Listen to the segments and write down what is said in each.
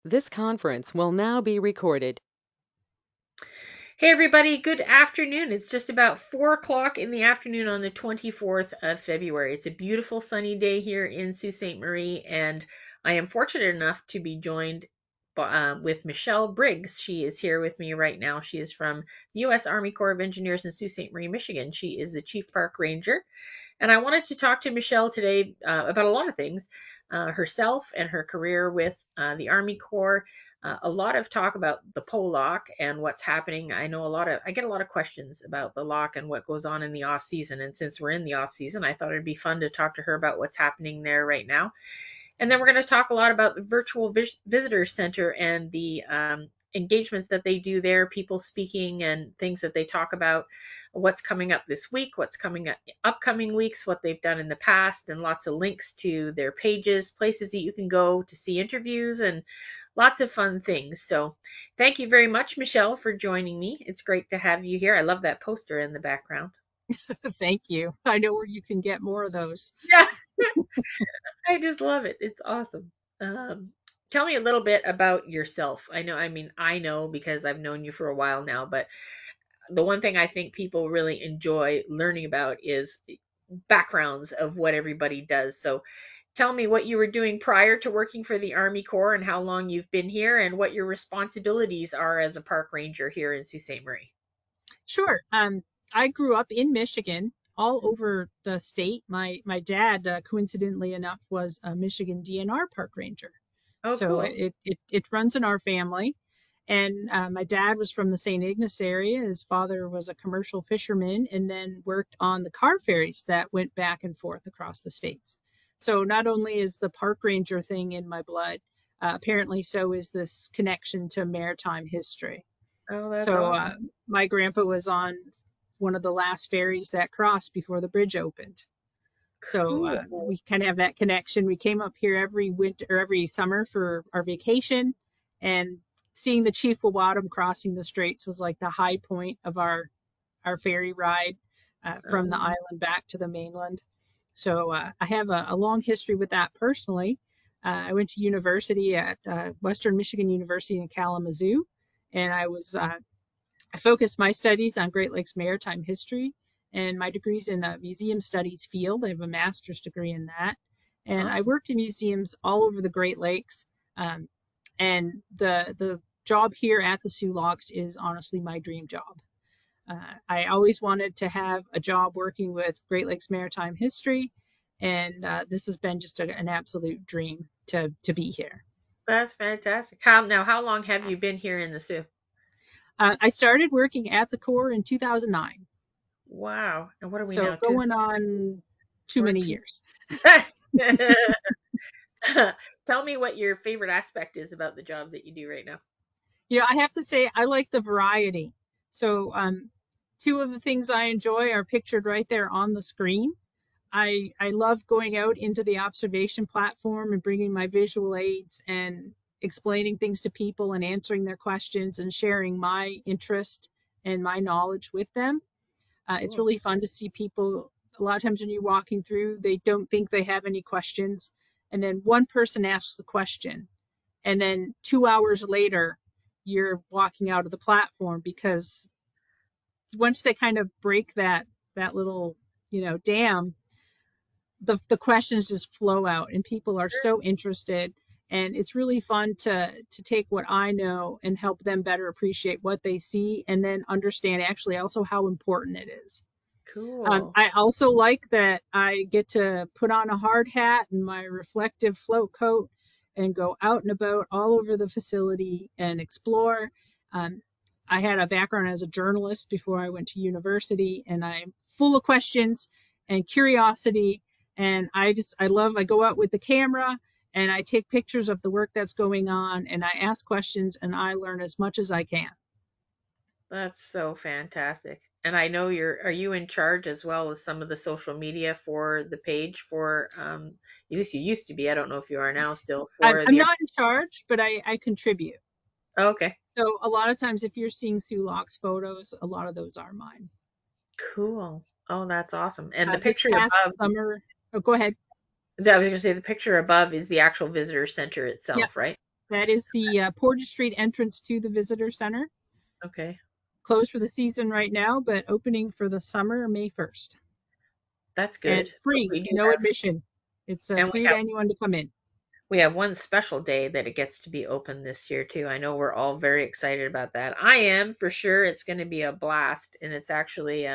This conference will now be recorded. Hey everybody, good afternoon. It's just about 4 o'clock in the afternoon on the 24th of February. It's a beautiful sunny day here in Sault Ste. Marie, and I am fortunate enough to be joined with Michelle Briggs. She is here with me right now. She is from the U.S. Army Corps of Engineers in Sault Ste. Marie, Michigan. She is the Chief Park Ranger. And I wanted to talk to Michelle today about a lot of things, herself and her career with the Army Corps. A lot of talk about the Poe Lock and what's happening. I get a lot of questions about the lock and what goes on in the off season. And since we're in the off season, I thought it'd be fun to talk to her about what's happening there right now. And then we're going to talk a lot about the virtual visitor center and the engagements that they do there, people speaking and things that they talk about, what's coming up this week, what's coming up upcoming weeks, what they've done in the past, and lots of links to their pages, places that you can go to see interviews, and lots of fun things. So thank you very much, Michelle, for joining me. It's great to have you here. I love that poster in the background. Thank you. I know where you can get more of those. Yeah, I just love it. It's awesome. Um, Tell me a little bit about yourself. I know because I've known you for a while now, but the one thing I think people really enjoy learning about is backgrounds of what everybody does. So tell me what you were doing prior to working for the Army Corps and how long you've been here and what your responsibilities are as a park ranger here in Sault Ste. Marie. Sure. I grew up in Michigan, all over the state. My dad, coincidentally enough, was a Michigan DNR park ranger. Oh, So cool. it runs in our family. And my dad was from the St. Ignace area. His father was a commercial fisherman and then worked on the car ferries that went back and forth across the states. So not only is the park ranger thing in my blood, apparently so is this connection to maritime history. Oh, that's So awesome. my grandpa was on one of the last ferries that crossed before the bridge opened. So Cool. we kind of have that connection. We came up here every winter or every summer for our vacation, and seeing the Chief Wawadam crossing the straits was like the high point of our ferry ride from the Um, island back to the mainland. So I have a long history with that personally. I went to university at Western Michigan University in Kalamazoo, and I focused my studies on Great Lakes maritime history, and my degree's in the museum studies field. I have a master's degree in that, and I awesome. worked in museums all over the Great Lakes. Um, and the job here at the Sioux Locks is honestly my dream job. I always wanted to have a job working with Great Lakes maritime history, and this has been just an absolute dream to be here. That's fantastic. How long have you been here in the Sioux? I started working at the Corps in 2009. Wow. And what are we So now? going on too many 14. years. Tell me what your favorite aspect is about the job that you do right now. I have to say I like the variety. So two of the things I enjoy are pictured right there on the screen. I love going out into the observation platform and bringing my visual aids and explaining things to people and answering their questions and sharing my interest and my knowledge with them. It's Cool. really fun to see people. A lot of times when you're walking through, they don't think they have any questions. And then one person asks the question. And then 2 hours later, you're walking out of the platform because once they kind of break that little, dam, the questions just flow out and people are so interested. And it's really fun to take what I know and help them better appreciate what they see and then understand actually also how important it is. Cool. I also like that I get to put on a hard hat and my reflective float coat and go out and about all over the facility and explore. Um, I had a background as a journalist before I went to university, and I'm full of questions and curiosity. And I go out with the camera and I take pictures of the work that's going on and I ask questions and I learn as much as I can. That's so fantastic. And I know are you in charge as well as some of the social media for the page for at least you used to be, I don't know if you are now still I'm, for I'm the not in charge, but I contribute. Okay. So a lot of times if you're seeing Sue Locke's photos, a lot of those are mine. Cool. Oh, that's awesome. And the This picture past above, summer, oh, go ahead. I was going to say the picture above is the actual visitor center Yeah, itself, right? That is the Portage Street entrance to the visitor center. Okay. Closed for the season right now, but opening for the summer, May 1st. That's And good. But free, we do no have, admission. It's and free to anyone to come in. we have one special day that it gets to be open this year too. I know we're all very excited about that. I am for sure. It's going to be a blast, and it's actually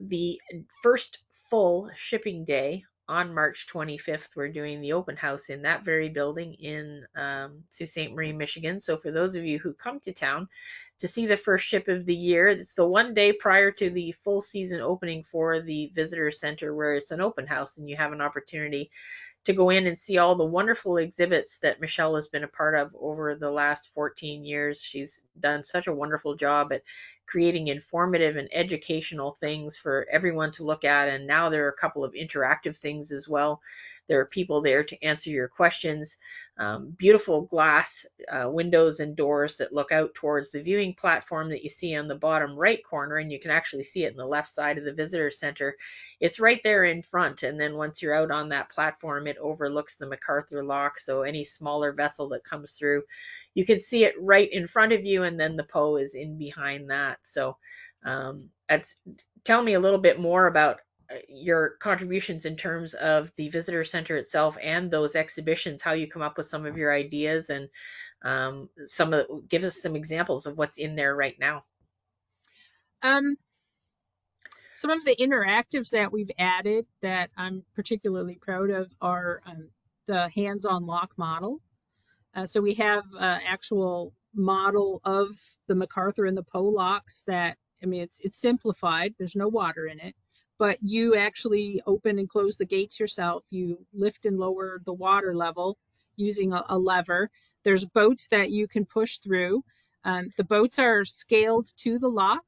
the first full shipping day on March 25th. We're doing the open house in that very building in Sault Ste. Marie, Michigan. So for those of you who come to town to see the first ship of the year, it's the one day prior to the full season opening for the visitor center, where it's an open house and you have an opportunity to go in and see all the wonderful exhibits that Michelle has been a part of over the last 14 years. She's done such a wonderful job at creating informative and educational things for everyone to look at. And now there are a couple of interactive things as well. There are people there to answer your questions. Beautiful glass windows and doors that look out towards the viewing platform that you see on the bottom right corner, and you can actually see it in the left side of the visitor center. It's right there in front, and then once you're out on that platform, it overlooks the MacArthur Lock, so any smaller vessel that comes through, you can see it right in front of you, and then the Poe is in behind that. So tell me a little bit more about your contributions in terms of the visitor center itself and those exhibitions, how you come up with some of your ideas, and give us some examples of what's in there right now. Some of the interactives that we've added that I'm particularly proud of are the hands-on lock model. So we have an actual model of the MacArthur and the Poe locks that, I mean, it's simplified. There's no water in it, but you actually open and close the gates yourself. You lift and lower the water level using a lever. There's boats that you can push through. The boats are scaled to the lock.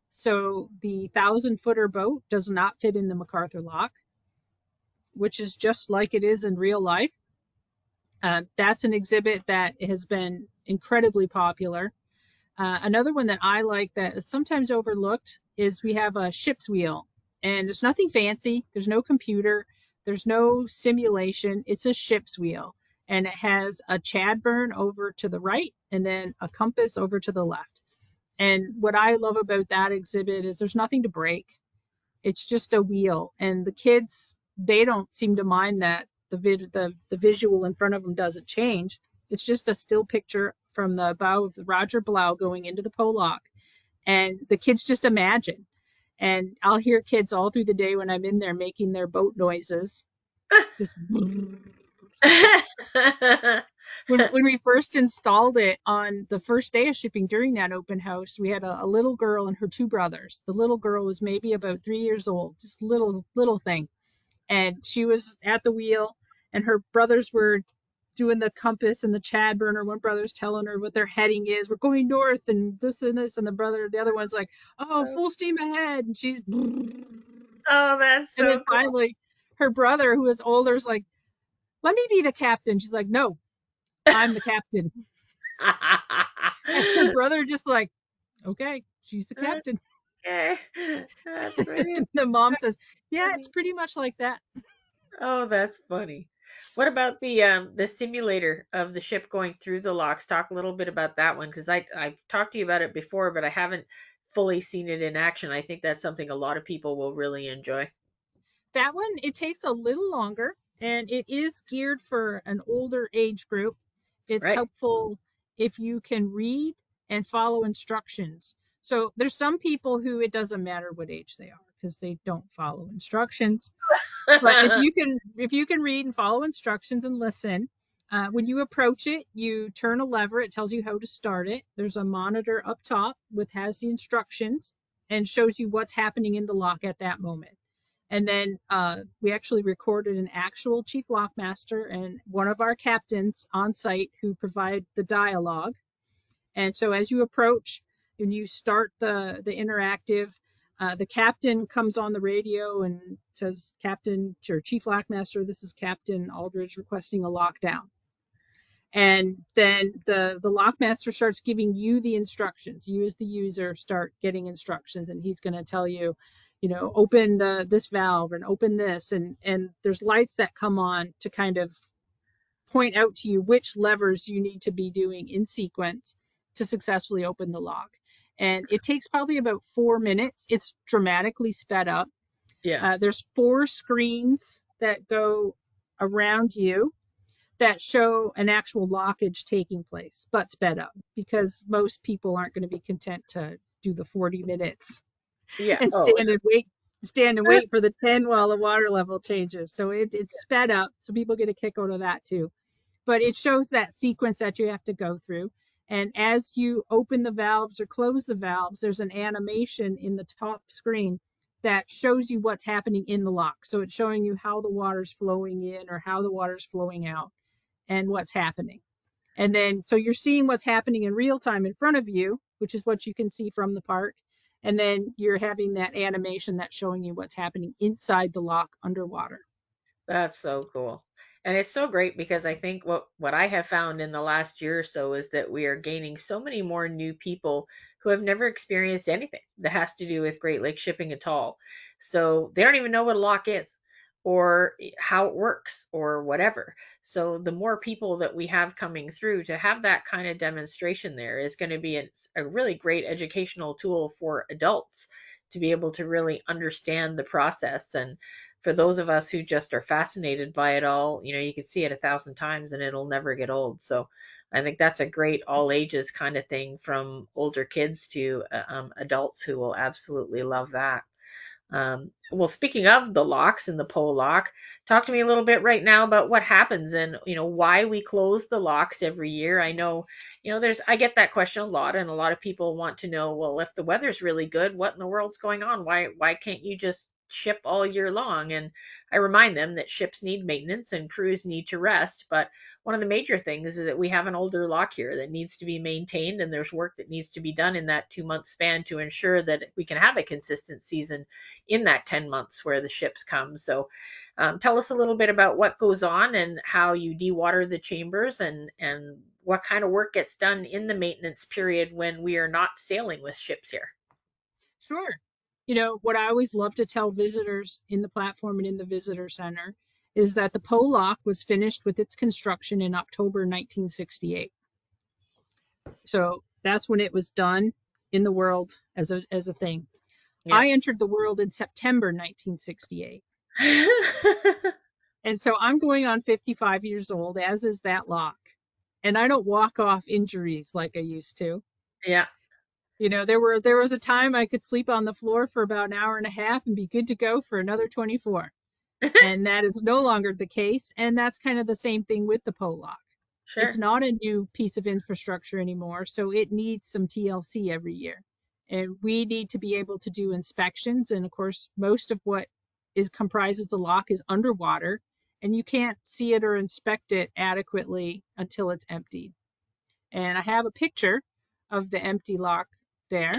So the 1,000-footer boat does not fit in the MacArthur lock, which is just like it is in real life. That's an exhibit that has been incredibly popular. Another one that I like that is sometimes overlooked is we have a ship's wheel, and there's nothing fancy. There's no computer. There's no simulation. It's a ship's wheel, and it has a chadburn over to the right and then a compass over to the left. And what I love about that exhibit is there's nothing to break. It's just a wheel, and the kids, they don't seem to mind that the visual in front of them doesn't change. It's just a still picture from the bow of the Roger Blau going into the Poe Lock, and the kids just imagine. And I'll hear kids all through the day when I'm in there making their boat noises. Just when we first installed it on the first day of shipping during that open house, we had a little girl and her two brothers. The little girl was maybe about 3 years old, just little thing. And she was at the wheel, and her brothers were doing the compass and the chadburner. One brother's telling her what their heading is. We're going north and this and this. And the other one's like, oh, full steam ahead. And she's, Oh, that's so and then cool. finally her brother, who is older, is like, let me be the captain. She's like, no, I'm the captain. And her brother just like, okay, she's the captain. Okay. That's brilliant. The mom says, yeah, it's pretty much like that. Oh, that's funny. What about the simulator of the ship going through the locks? Talk a little bit about that one, because I've talked to you about it before, but I haven't fully seen it in action. I think that's something a lot of people will really enjoy. That one, it takes a little longer, and it is geared for an older age group. It's Right. helpful if you can read and follow instructions. So there's some people who it doesn't matter what age they are because they don't follow instructions. But if you can read and follow instructions and listen, when you approach it, you turn a lever. It tells you how to start it. There's a monitor up top with has the instructions and shows you what's happening in the lock at that moment. And then we actually recorded an actual chief lockmaster and one of our captains on site who provide the dialogue. And so as you approach and you start the interactive, the captain comes on the radio and says, Captain or Chief Lockmaster, this is Captain Aldridge requesting a lockdown. And then the lockmaster starts giving you the instructions. You as the user start getting instructions, and he's going to tell you, open this valve and open this. And there's lights that come on to kind of point out to you which levers you need to be doing in sequence to successfully open the lock. And it takes probably about 4 minutes. It's dramatically sped up. Yeah. There's 4 screens that go around you that show an actual lockage taking place, but sped up, because most people aren't going to be content to do the 40 minutes Yeah. and Oh, stand and wait for the 10 while the water level changes. So it's sped up. So people get a kick out of that too. But it shows that sequence that you have to go through. And as you open the valves or close the valves, there's an animation in the top screen that shows you what's happening in the lock. So it's showing you how the water's flowing in or how the water's flowing out and what's happening. And then, so you're seeing what's happening in real time in front of you, which is what you can see from the park. And then you're having that animation that's showing you what's happening inside the lock underwater. that's so cool. And it's so great because I think what I have found in the last year or so is that we are gaining so many more new people who have never experienced anything that has to do with Great Lakes shipping at all. So they don't even know what a lock is or how it works or whatever. So the more people that we have coming through to have that kind of demonstration there is going to be a really great educational tool for adults to be able to really understand the process. And for those of us who just are fascinated by it all, you can see it 1,000 times and it'll never get old. So I think that's a great all ages kind of thing, from older kids to adults who will absolutely love that. Well, speaking of the locks and the Poe Lock, talk to me a little bit right now about what happens and why we close the locks every year. I know, I get that question a lot, and a lot of people want to know, well, if the weather's really good, what in the world's going on? Why can't you just ship all year long? And I remind them that ships need maintenance and crews need to rest, but one of the major things is that we have an older lock here that needs to be maintained, and there's work that needs to be done in that 2-month span to ensure that we can have a consistent season in that 10 months where the ships come. So tell us a little bit about what goes on and how you dewater the chambers, and what kind of work gets done in the maintenance period when we are not sailing with ships here. Sure. What I always love to tell visitors in the platform and in the visitor center is that the Poe Lock was finished with its construction in October 1968. So that's when it was done in the world as a thing. Yeah. I entered the world in September 1968. And so I'm going on 55 years old, as is that lock. And I don't walk off injuries like I used to. Yeah. There was a time I could sleep on the floor for about an hour and a half and be good to go for another 24. And that is no longer the case. And that's kind of the same thing with the Poe Lock. Sure. It's not a new piece of infrastructure anymore, so it needs some TLC every year. And we need to be able to do inspections. And of course, most of what comprises the lock is underwater, and you can't see it or inspect it adequately until it's emptied. And I have a picture of the empty lock there.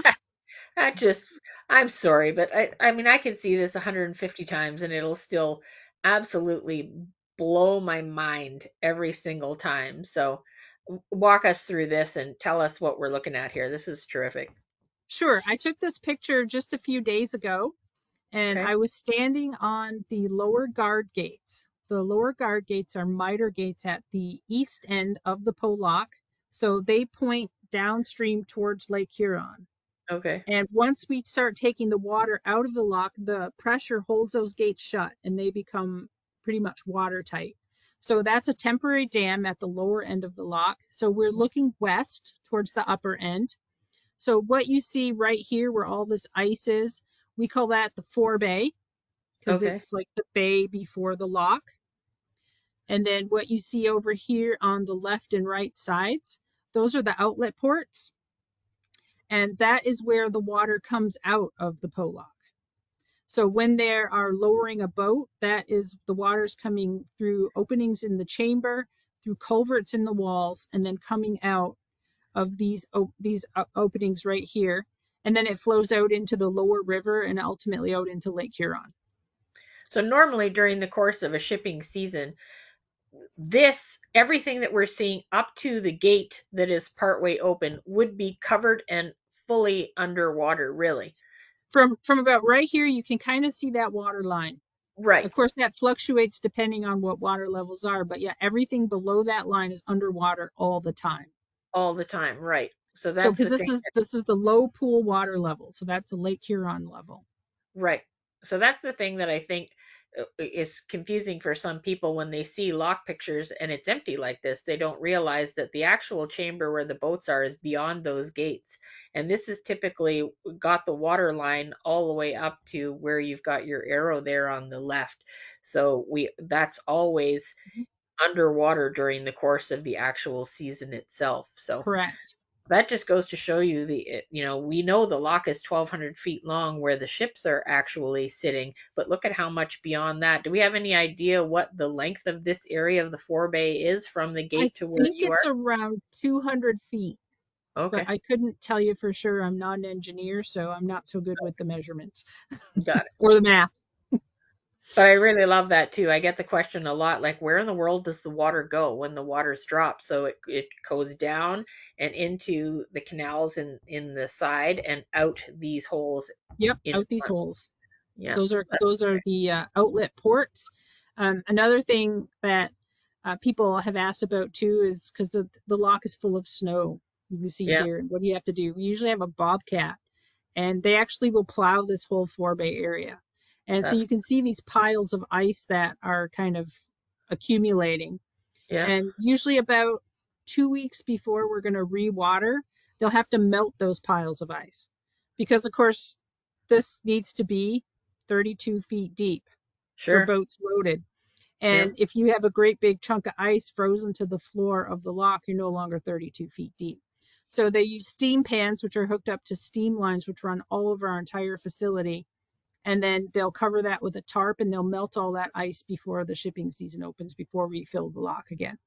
I'm sorry, but I mean, I can see this 150 times and it'll still absolutely blow my mind every single time. So walk us through this and tell us what we're looking at here. This is terrific. Sure. I took this picture just a few days ago, and Okay. I was standing on the lower guard gates. The lower guard gates are miter gates at the east end of the Poe Lock, so they point downstream towards Lake Huron. Okay. And once we start taking the water out of the lock, the pressure holds those gates shut and they become pretty much watertight. So that's a temporary dam at the lower end of the lock. So we're looking west towards the upper end. So what you see right here where all this ice is, we call that the forebay, because Okay. it's like the bay before the lock. And then what you see over here on the left and right sides, those are the outlet ports. And that is where the water comes out of the Poe Lock. So when they are lowering a boat, that is the water's coming through openings in the chamber, through culverts in the walls, and then coming out of these openings right here. And then it flows out into the lower river and ultimately out into Lake Huron. So normally during the course of a shipping season, everything that we're seeing up to the gate that is partway open would be covered and fully underwater, really. From about right here, you can kind of see that water line. Right. Of course, that fluctuates depending on what water levels are, but yeah, everything below that line is underwater all the time. All the time. Right. So So that's because the thing. this is the low pool water level, so that's the Lake Huron level. Right. So that's the thing that I think is confusing for some people when they see lock pictures and it's empty like this. They don't realize that the actual chamber where the boats are is beyond those gates. And this is typically got the water line all the way up to where you've got your arrow there on the left. So that's always Mhm. underwater during the course of the actual season itself. So Correct. that just goes to show you we know the lock is 1,200 feet long where the ships are actually sitting, but look at how much beyond that. Do we have any idea what the length of this area of the forebay is from the I gate to where think you it's are? around 200 feet, but Okay, I couldn't tell you for sure. I'm not an engineer, so I'm not so good with the measurements got it. or the math. But I really love that too. I get the question a lot, like where in the world does the water go when the water's dropped? So it goes down and into the canals in the side and out these holes Yep, in out these front. holes. Yeah. Those are the outlet ports. Another thing that people have asked about too is because the lock is full of snow. You can see Yeah. here. What do you have to do? We usually have a bobcat, and they actually will plow this whole forebay area. And so That's you can see these piles of ice that are kind of accumulating. yeah. And usually about 2 weeks before we're going to rewater, they'll have to melt those piles of ice because, of course, this needs to be 32 feet deep for Sure. boats loaded. Yeah. And if you have a great big chunk of ice frozen to the floor of the lock, you're no longer 32 feet deep. So they use steam pans, which are hooked up to steam lines, which run all over our entire facility. And then they'll cover that with a tarp and they'll melt all that ice before the shipping season opens, before we fill the lock again.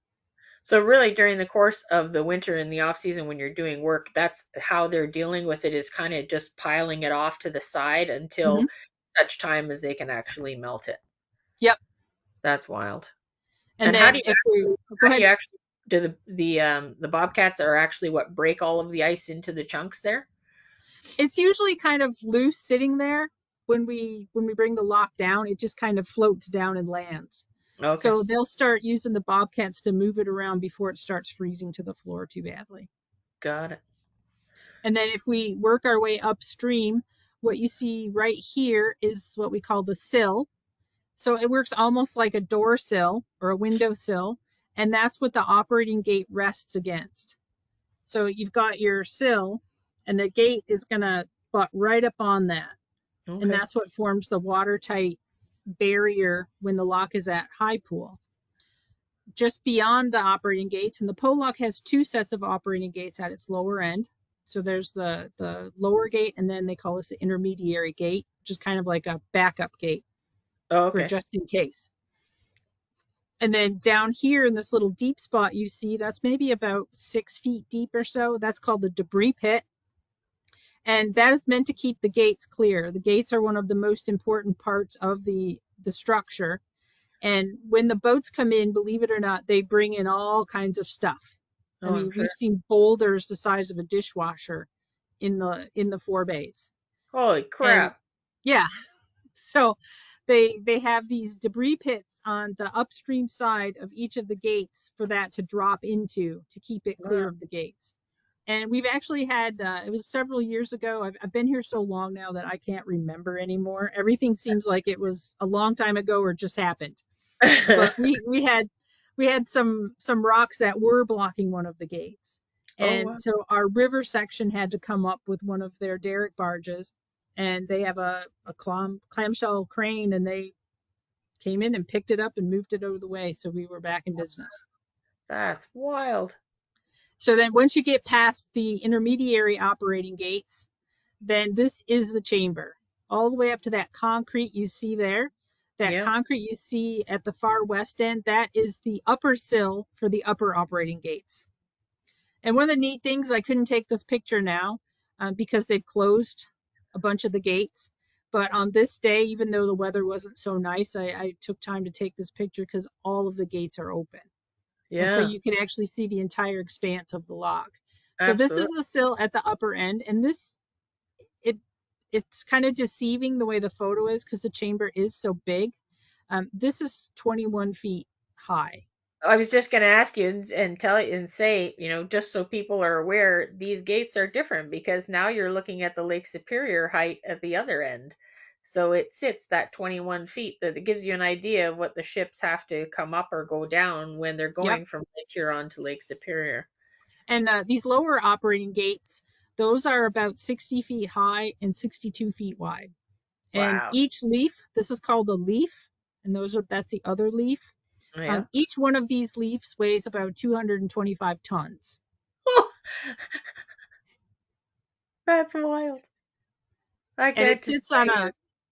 So really during the course of the winter and the off season when you're doing work, that's how they're dealing with it, is kind of just piling it off to the side until Hmm. such time as they can actually melt it. Yep. That's wild. And And how do then you if we go how do you ahead, actually do the bobcats are actually what break all of the ice into the chunks there? it's usually kind of loose sitting there when we bring the lock down. It just kind of floats down and lands. Okay. So they'll start using the bobcats to move it around before it starts freezing to the floor too badly. Got it. And then if we work our way upstream, what you see right here is what we call the sill. So it works almost like a door sill or a window sill, and that's what the operating gate rests against. So you've got your sill, and the gate is going to butt right up on that. And Okay. that's what forms the watertight barrier when the lock is at high pool. Just beyond the operating gates, and the Poe Lock has two sets of operating gates at its lower end. So there's the lower gate, and then they call this the intermediary gate, which is kind of like a backup gate Oh, for okay. just in case. And then down here in this little deep spot you see, that's maybe about 6 feet deep or so. That's called the debris pit. And that is meant to keep the gates clear. The gates are one of the most important parts of the structure. And when the boats come in, believe it or not, they bring in all kinds of stuff. I Oh, I'm mean, we've sure. seen boulders the size of a dishwasher in the forebays. Holy And crap. yeah, so they have these debris pits on the upstream side of each of the gates for that to drop into to keep it clear Wow. of the gates. And we've actually had it was several years ago. I've been here so long now that I can't remember anymore. Everything seems like it was a long time ago or just happened. But we had some rocks that were blocking one of the gates. Oh, And wow. so our river section had to come up with one of their derrick barges, and they have a clamshell crane, and they came in and picked it up and moved it out of the way, so we were back in business. That's wild. So then once you get past the intermediary operating gates, then this is the chamber. All the way up to that concrete you see there, that Yeah. concrete you see at the far west end, that is the upper sill for the upper operating gates. And one of the neat things, I couldn't take this picture now because they've closed a bunch of the gates. But on this day, even though the weather wasn't so nice, I took time to take this picture because all of the gates are open. And so Yeah. you can actually see the entire expanse of the lock. So this is Absolutely. the sill at the upper end, and it it's kind of deceiving the way the photo is because the chamber is so big. This is 21 feet high. I was just going to ask you and tell you and say, just so people are aware, these gates are different because now you're looking at the Lake Superior height at the other end. So it sits that 21 feet, that it gives you an idea of what the ships have to come up or go down when they're Yep. going from Lake Huron to Lake Superior. And these lower operating gates, those are about 60 feet high and 62 feet wide. And Wow. each leaf, this is called a leaf, and that's the other leaf. Yeah. Each one of these leaves weighs about 225 tons. That's wild. I And can't just tell you.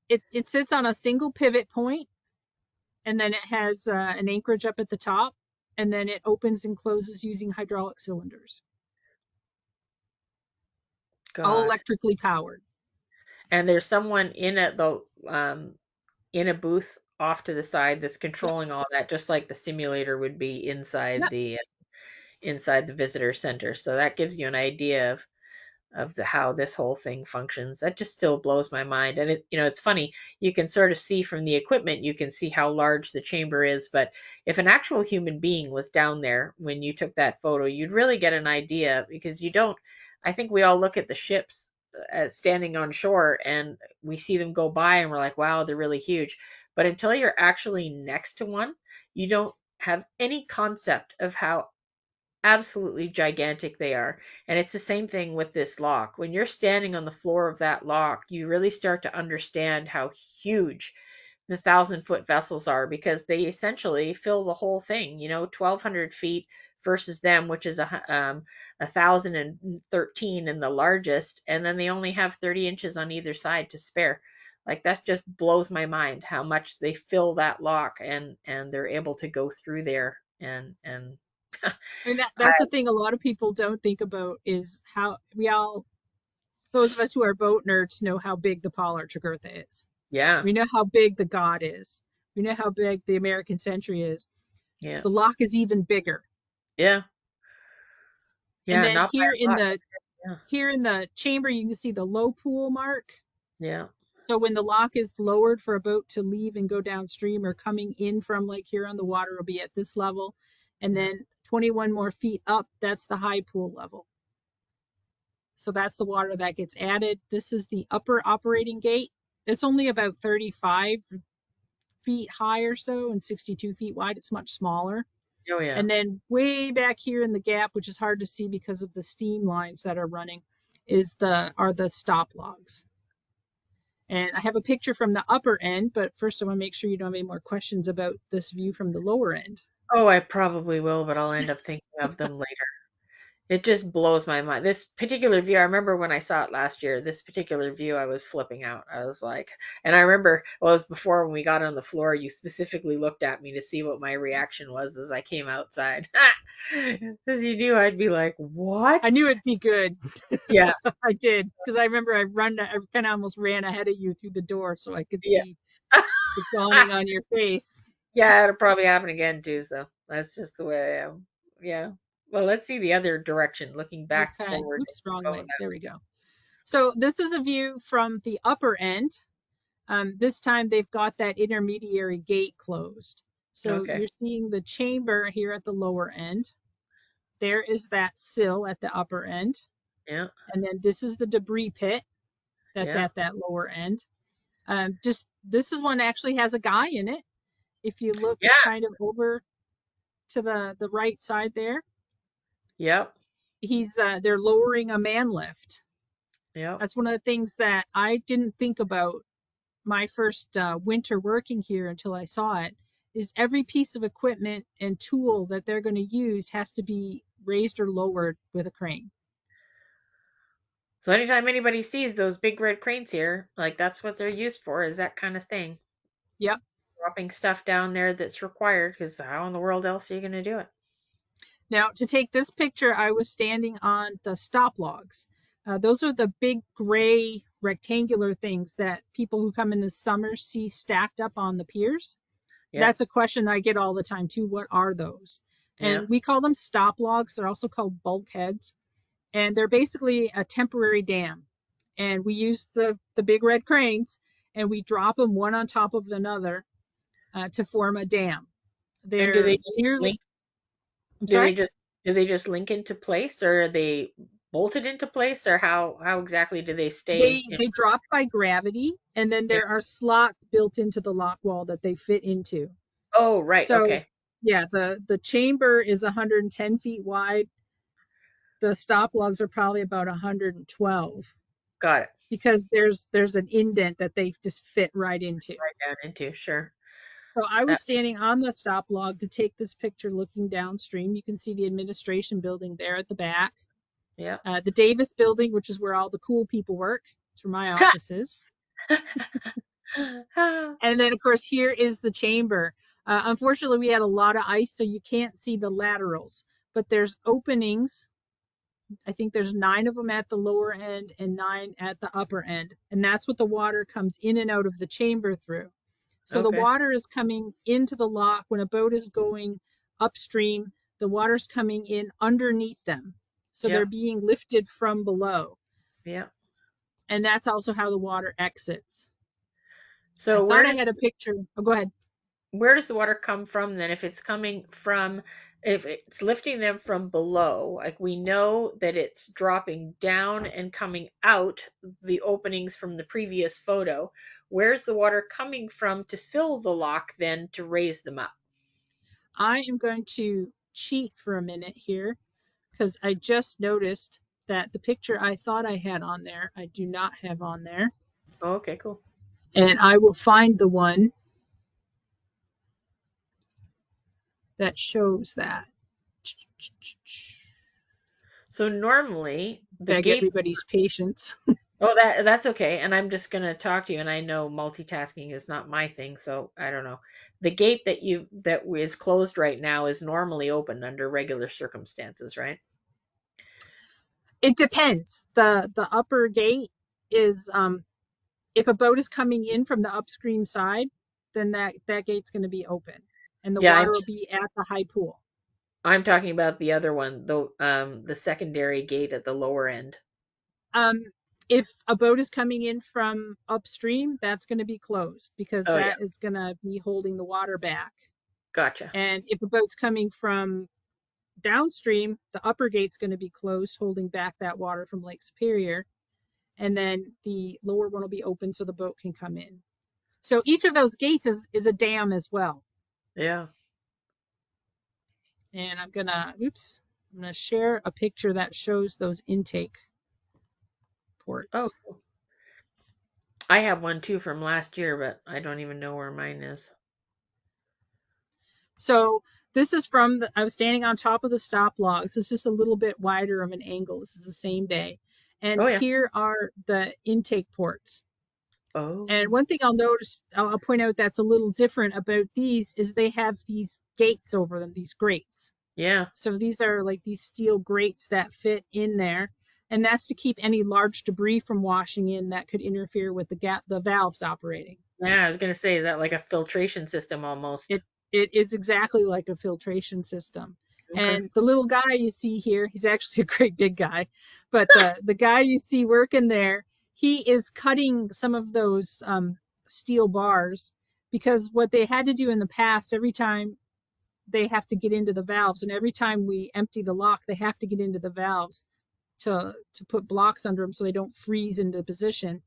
it sits on a single pivot point, and then it has an anchorage up at the top, and then it opens and closes using hydraulic cylinders, all God. electrically powered. And there's someone in a booth off to the side that's Yep. controlling all that, just like the simulator would be Yep. inside the visitor center. So that gives you an idea of the how this whole thing functions. That just still blows my mind. And it's funny, you can sort of see from the equipment, you can see how large the chamber is, but if an actual human being was down there when you took that photo, you'd really get an idea, because you don't I think we all look at the ships as standing on shore and we see them go by and we're like, wow, they're really huge. But until you're actually next to one, you don't have any concept of how absolutely gigantic they are. And it's the same thing with this lock. When you're standing on the floor of that lock, you really start to understand how huge the 1,000-foot vessels are, because they essentially fill the whole thing. 1,200 feet versus them, which is 1,013 in the largest, and then they only have 30 inches on either side to spare. Like, that just blows my mind how much they fill that lock, and they're able to go through there and And I, that's the thing a lot of people don't think about, is how those of us who are boat nerds know how big the Pollard Tregurtha is. yeah, We know how big the God is. We know how big the American Century is. yeah, The lock is even bigger. yeah, And yeah, then not by a lot. Yeah, here in the chamber, you can see the low pool mark. yeah, So when the lock is lowered for a boat to leave and go downstream, or coming in from Lake Huron, the water will be at this level. And yeah, then 21 more feet up, that's the high pool level. So that's the water that gets added. This is the upper operating gate. It's only about 35 feet high or so and 62 feet wide. It's much smaller. oh yeah, And then way back here in the gap, which is hard to see because of the steam lines that are running, are the stop logs. And I have a picture from the upper end, but first I want to make sure you don't have any more questions about this view from the lower end. oh, I probably will, but I'll end up thinking of them later. It just blows my mind. This particular view, I remember when I saw it last year, this particular view, I was flipping out. I was like, and I remember, well, it was before, when we got on the floor, you specifically looked at me to see what my reaction was as I came outside. Because you knew I'd be like, what? I knew it'd be good. Yeah, I did, because I remember I kind of almost ran ahead of you through the door so I could yeah. see it dawning on your face. Yeah, it'll probably happen again too, so that's just the way I am. Yeah. Well, let's see the other direction, looking back Okay, forward with oops, the wrong phone way. There we go. So this is a view from the upper end. This time they've got that intermediary gate closed. now. So Okay. you're seeing the chamber here at the lower end. There is that sill at the upper end. Yeah. And then this is the debris pit that's Yeah. at that lower end. Just this is one actually has a guy in it. If you look Yeah. kind of over to the right side there, Yep. they're lowering a man lift. Yep. That's one of the things that I didn't think about my first winter working here until I saw it, is every piece of equipment and tool that they're going to use has to be raised or lowered with a crane. So anytime anybody sees those big red cranes here, like, that's what they're used for, is that kind of thing. Yep. Dropping stuff down there that's required, because how in the world else are you going to do it? Now, to take this picture, I was standing on the stop logs. Those are the big gray rectangular things that people who come in the summer see stacked up on the piers. Yeah. That's a question I get all the time too. What are those? Yeah. And we call them stop logs. They're also called bulkheads. And they're basically a temporary dam. And we use the big red cranes, and we drop them one on top of another to form a dam. And do they They're just nearly, link? I'm Do they sorry? just do they just link into place, or are they bolted into place, or how exactly do they stay in? They drop by gravity, and then Yeah. there are slots built into the lock wall that they fit into. Oh, right. So Okay. yeah, the chamber is 110 feet wide. The stop logs are probably about 112 Got it. because there's an indent that they just fit right into. Right down into. Sure. So I was That. standing on the stop log to take this picture looking downstream. You can see the administration building there at the back. Yeah. The Davis building, which is where all the cool people work. It's where my office is. And then, of course, here is the chamber. Unfortunately, we had a lot of ice, so you can't see the laterals. But there's openings. I think there's 9 of them at the lower end and 9 at the upper end. And that's what the water comes in and out of the chamber through. So the Okay. water is coming into the lock when a boat is going upstream. The water's coming in underneath them. So Yeah. they're being lifted from below. Yeah. And that's also how the water exits. I So thought I had a picture. Oh, go ahead. where does the water come from then? If it's coming from, if it's lifting them from below, like we know that it's dropping down and coming out the openings from the previous photo, where's the water coming from to fill the lock then to raise them up? I am going to cheat for a minute here because I just noticed that the picture I thought I had on there, I do not have on there. Oh, okay, cool. And I will find the one that shows that. So normally the Beg gate. everybody's patience. Oh, that's okay. And I'm just gonna talk to you, and I know multitasking is not my thing, so I don't know. The gate that is closed right now is normally open under regular circumstances, right? It depends. The upper gate is if a boat is coming in from the upstream side, then that gate's going to be open, and the Yeah, water will be at the high pool. I'm talking about the other one, the secondary gate at the lower end. Um, if a boat is coming in from upstream, that's going to be closed because Oh yeah, that is going to be holding the water back. gotcha. And if a boat's coming from downstream, the upper gate's going to be closed, holding back that water from Lake Superior. And then the lower one will be open so the boat can come in. So each of those gates is a dam as well. Yeah. And I'm gonna share a picture that shows those intake Oh, ports. cool. I have one too from last year, but I don't even know where mine is. So this is I was standing on top of the stop logs. It's just a little bit wider of an angle. This is the same day. And Oh yeah. here are the intake ports. And Oh. one thing I'll point out that's a little different about these is they have these gates over them, these grates. Yeah. So these are like these steel grates that fit in there. And that's to keep any large debris from washing in that could interfere with the valves operating. Yeah, I was gonna say, is that like a filtration system almost? It it is exactly like a filtration system. Okay. And the little guy you see here, he's actually a great big guy, but the guy you see working there, he is cutting some of those steel bars because what they had to do in the past, every time they have to get into the valves, and every time we empty the lock, they have to get into the valves to put blocks under them so they don't freeze into position.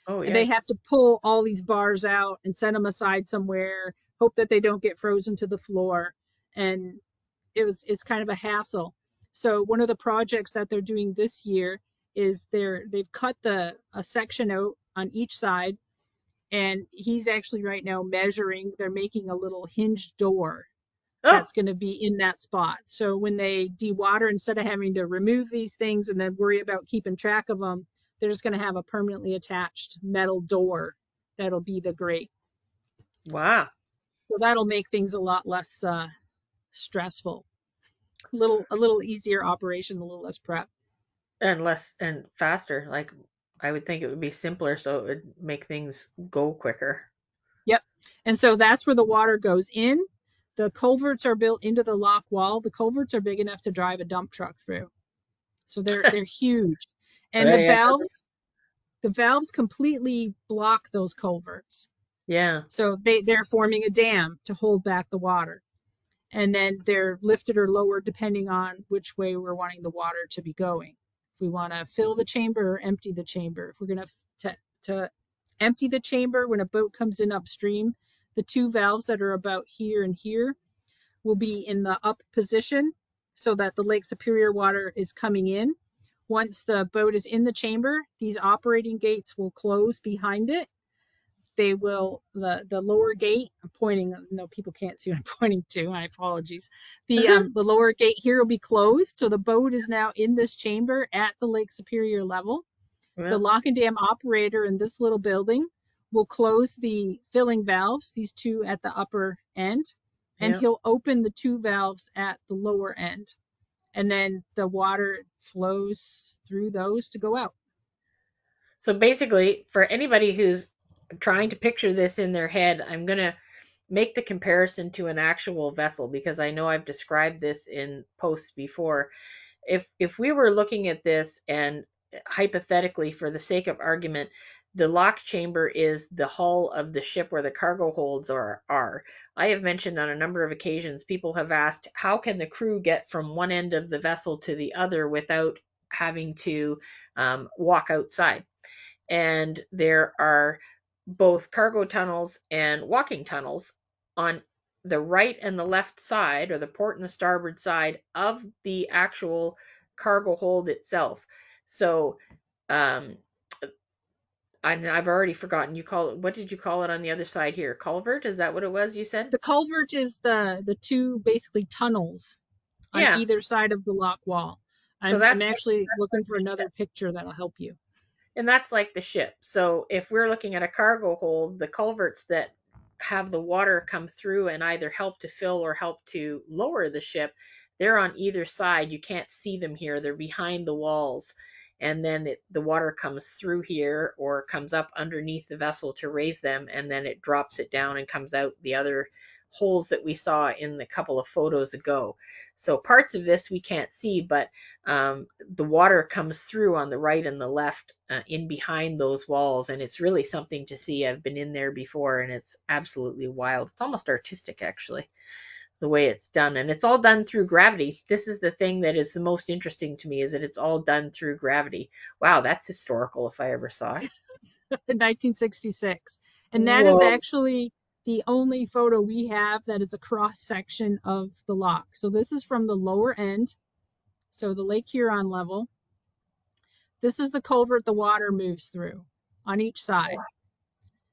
Oh And they yikes. have to pull all these bars out and set them aside somewhere, hope that they don't get frozen to the floor. And it's kind of a hassle. So one of the projects that they're doing this year is they've cut a section out on each side, and he's actually right now measuring. They're making a little hinged door Oh, that's going to be in that spot. So when they dewater, instead of having to remove these things and then worry about keeping track of them, they're just going to have a permanently attached metal door that'll be the grate. wow. So that'll make things a lot less stressful, a little easier operation, a little less prep. And less and faster. Like I would think it would be simpler, so it would make things go quicker. Yep. And so that's where the water goes in. The culverts are built into the lock wall. The culverts are big enough to drive a dump truck through. So they're huge. And Yeah, the valves completely block those culverts. Yeah. So they're forming a dam to hold back the water. And then they're lifted or lowered depending on which way we're wanting the water to be going. If we want to fill the chamber or empty the chamber. If we're going to empty the chamber when a boat comes in upstream, the two valves that are about here and here will be in the up position so that the Lake Superior water is coming in. Once the boat is in the chamber, these operating gates will close behind it. They will, the lower gate, I'm pointing, no, people can't see what I'm pointing to, my apologies. The lower gate here will be closed, so the boat is now in this chamber at the Lake Superior level. The lock and dam operator in this little building will close the filling valves, these two at the upper end, and he'll open the two valves at the lower end. And then the water flows through those to go out. So basically, for anybody who's trying to picture this in their head, I'm going to make the comparison to an actual vessel because I know I've described this in posts before. If we were looking at this and hypothetically, for the sake of argument, the lock chamber is the hull of the ship where the cargo holds are. I have mentioned on a number of occasions, people have asked, how can the crew get from one end of the vessel to the other without having to walk outside? And there are both cargo tunnels and walking tunnels on the right and the left side, or the port and the starboard side of the actual cargo hold itself. So I've already forgotten, what did you call it on the other side here? Culvert? Is that what it was you said? The culvert is the two basically tunnels on Yeah. either side of the lock wall. So I'm actually looking for another picture that'll help you. And that's like the ship. So if we're looking at a cargo hold, the culverts that have the water come through and either help to fill or help to lower the ship, they're on either side. You can't see them here. They're behind the walls. And then the water comes through here or comes up underneath the vessel to raise them, and then it drops it down and comes out the other holes that we saw in the couple of photos ago. So parts of this we can't see, but the water comes through on the right and the left in behind those walls, and it's really something to see. I've been in there before, and it's absolutely wild. It's almost artistic, actually, the way it's done, and it's all done through gravity. This is the thing that is the most interesting to me, is that it's all done through gravity. Wow, that's historical if I ever saw it. 1966, and that is actually the only photo we have that is a cross section of the lock. So this is from the lower end, so the Lake Huron level. This is the culvert the water moves through on each side.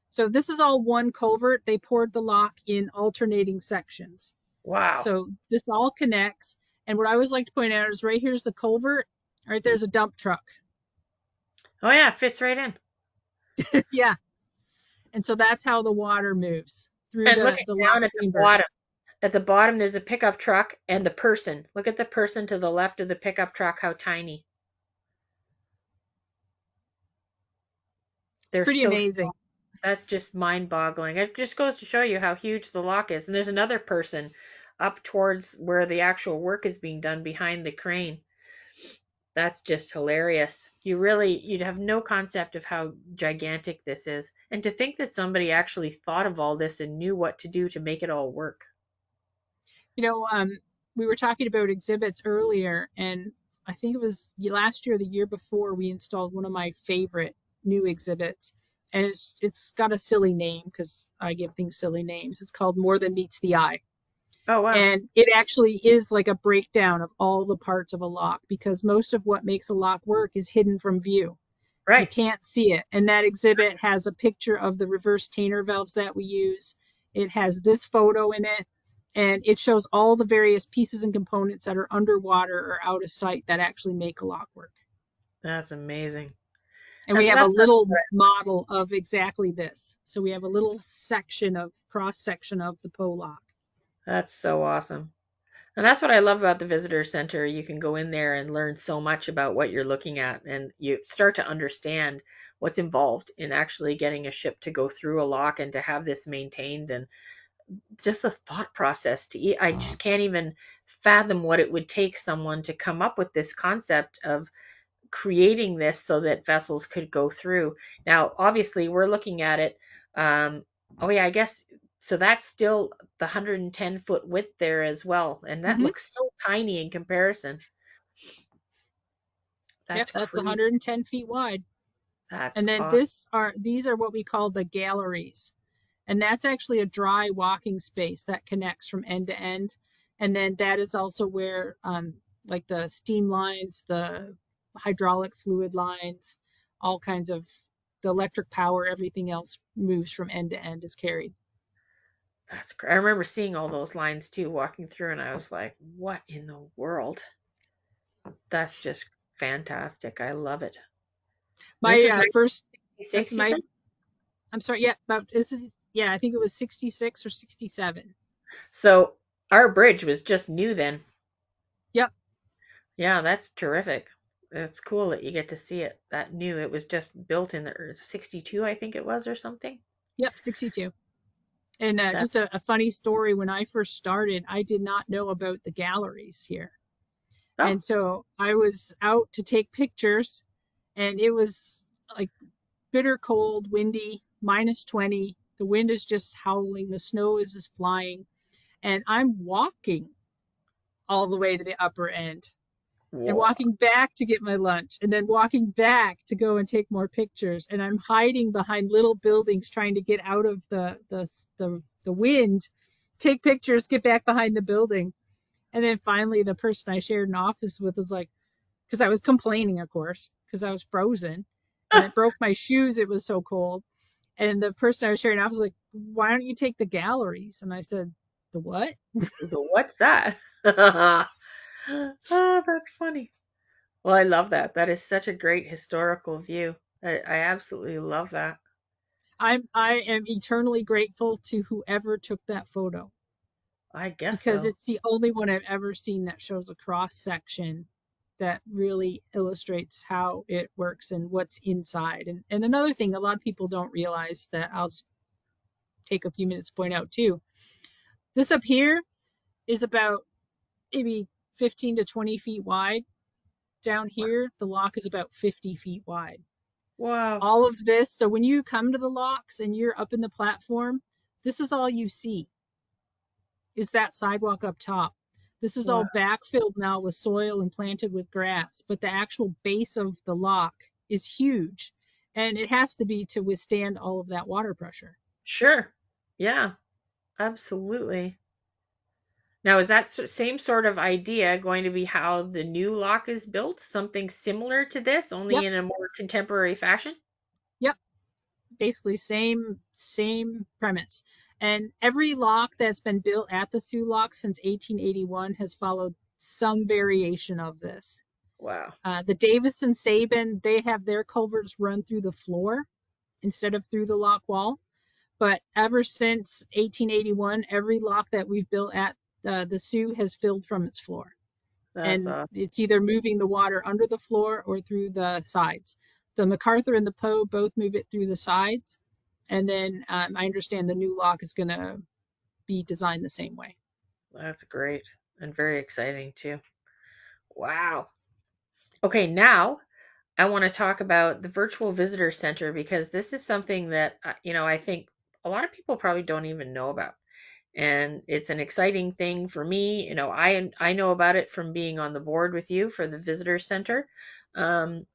So this is all one culvert. They poured the lock in alternating sections. Wow. So this all connects. And what I always like to point out is right here's the culvert. Right there's a dump truck. Oh yeah, it fits right in. Yeah. And so that's how the water moves through and the look down at the bottom. At the bottom, there's a pickup truck and the person. Look at the person to the left of the pickup truck, how tiny. It's pretty amazing. That's just mind-boggling. It just goes to show you how huge the lock is. And there's another person up towards where the actual work is being done behind the crane. That's just hilarious. You'd have no concept of how gigantic this is. And to think that somebody actually thought of all this and knew what to do to make it all work. You know, we were talking about exhibits earlier, and I think it was last year or the year before, we installed one of my favorite new exhibits. And it's got a silly name because I give things silly names. It's called More Than Meets the Eye. Oh, wow. And it actually is like a breakdown of all the parts of a lock, because most of what makes a lock work is hidden from view. Right. You can't see it. And that exhibit has a picture of the reverse Tainer valves that we use. It has this photo in it, and it shows all the various pieces and components that are underwater or out of sight that actually make a lock work. That's amazing. And we have a little model of exactly this. So we have a little cross section of the Poe Lock. That's so awesome. And that's what I love about the visitor center. You can go in there and learn so much about what you're looking at, and you start to understand what's involved in actually getting a ship to go through a lock and to have this maintained, and just a thought process I just can't even fathom what it would take someone to come up with this concept of creating this so that vessels could go through. Now, obviously, we're looking at it Oh yeah, I guess so. That's still the 110-foot width there as well, and that Hmm. looks so tiny in comparison. Yep, That's that's crazy. 110 feet wide. That's And then awesome. these are what we call the galleries. And that's actually a dry walking space that connects from end to end. And then that is also where like the steam lines, the hydraulic fluid lines, all kinds of the electric power, everything else moves from end to end is carried. That's great. I remember seeing all those lines too, walking through, and I was like, "What in the world?" That's just fantastic. I love it. This My was first, this 1966, you my, said? I'm sorry, yeah, about this is, yeah, I think it was 66 or 67. So our bridge was just new then. Yep, Yeah, that's terrific. It's cool that you get to see it that new. It was just built in the 62, I think it was, or something. yep, 62. And That just a funny story, when I first started, I did not know about the galleries here. oh, And so I was out to take pictures, and it was like bitter cold, windy, -20. The wind is just howling, the snow is just flying, and I'm walking all the way to the upper end and wow. walking back to get my lunch and then walking back to go and take more pictures. And I'm hiding behind little buildings trying to get out of the wind, take pictures, get back behind the building. And then finally, the person I shared an office with was like, because I was complaining, of course, because I was frozen and it broke my shoes. It was so cold. And the person I was sharing an office was like, why don't you take the galleries? And I said, the what? So what's that? Oh, that's funny. Well, I love that. That is such a great historical view. I absolutely love that. I am eternally grateful to whoever took that photo I guess because so. it's the only one I've ever seen that shows a cross section that really illustrates how it works and what's inside. And another thing a lot of people don't realize that I'll just take a few minutes to point out too. This up here is about maybe 15 to 20 feet wide. Down here, the lock is about 50 feet wide. Wow. All of this, so when you come to the locks and you're up in the platform, this is all you see is that sidewalk up top. This is Wow. all backfilled now with soil and planted with grass, but the actual base of the lock is huge, and it has to be to withstand all of that water pressure. Sure. Yeah, absolutely. Now, is that same sort of idea going to be how the new lock is built? Something similar to this, only Yep, in a more contemporary fashion? yep, basically same premise. And every lock that's been built at the Sioux Lock since 1881 has followed some variation of this. Wow. The Davis and Sabin, they have their culverts run through the floor instead of through the lock wall. But ever since 1881, every lock that we've built at the Sioux has filled from its floor. That's And awesome. it's either moving the water under the floor or through the sides. The MacArthur and the Poe both move it through the sides. And then I understand the new lock is going to be designed the same way. That's great and very exciting too. Wow. Okay, now I want to talk about the virtual visitor center because this is something that I think a lot of people probably don't even know about. And it's an exciting thing for me. I know about it from being on the board with you for the visitor center. Um,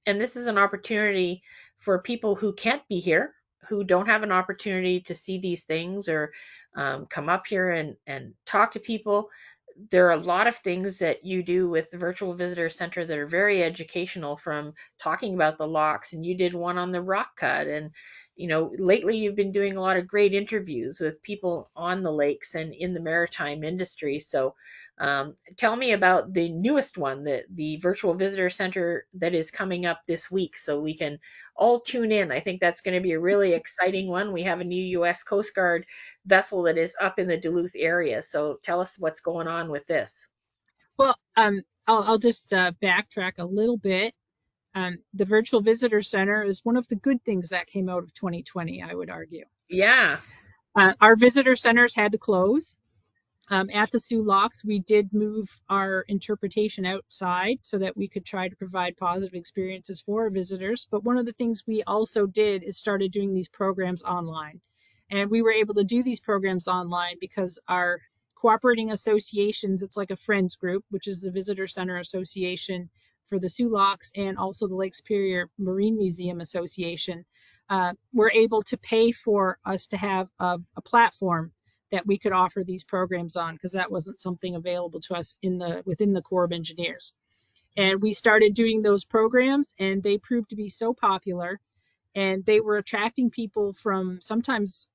and this is an opportunity for people who can't be here, who don't have an opportunity to see these things or come up here and talk to people. There are a lot of things that you do with the virtual visitor center that are very educational, from talking about the locks, and you did one on the rock cut. And lately you've been doing a lot of great interviews with people on the lakes and in the maritime industry. So tell me about the newest one, the virtual visitor center that is coming up this week, so we can all tune in. I think that's going to be a really exciting one. We have a new U.S. Coast Guard vessel that is up in the Duluth area. So tell us what's going on with this. Well, I'll just backtrack a little bit. The Virtual Visitor Center is one of the good things that came out of 2020, I would argue. Yeah, Our visitor centers had to close. At the Sioux Locks, we did move our interpretation outside so that we could try to provide positive experiences for our visitors. But one of the things we also did is started doing these programs online. And we were able to do these programs online because our cooperating associations, it's like a friends group, which is the Visitor Center Association for the Sault Locks and also the Lake Superior Marine Museum Association, were able to pay for us to have a platform that we could offer these programs on, because that wasn't something available to us within the Corps of Engineers. And we started doing those programs, and they proved to be so popular, and they were attracting people from sometimes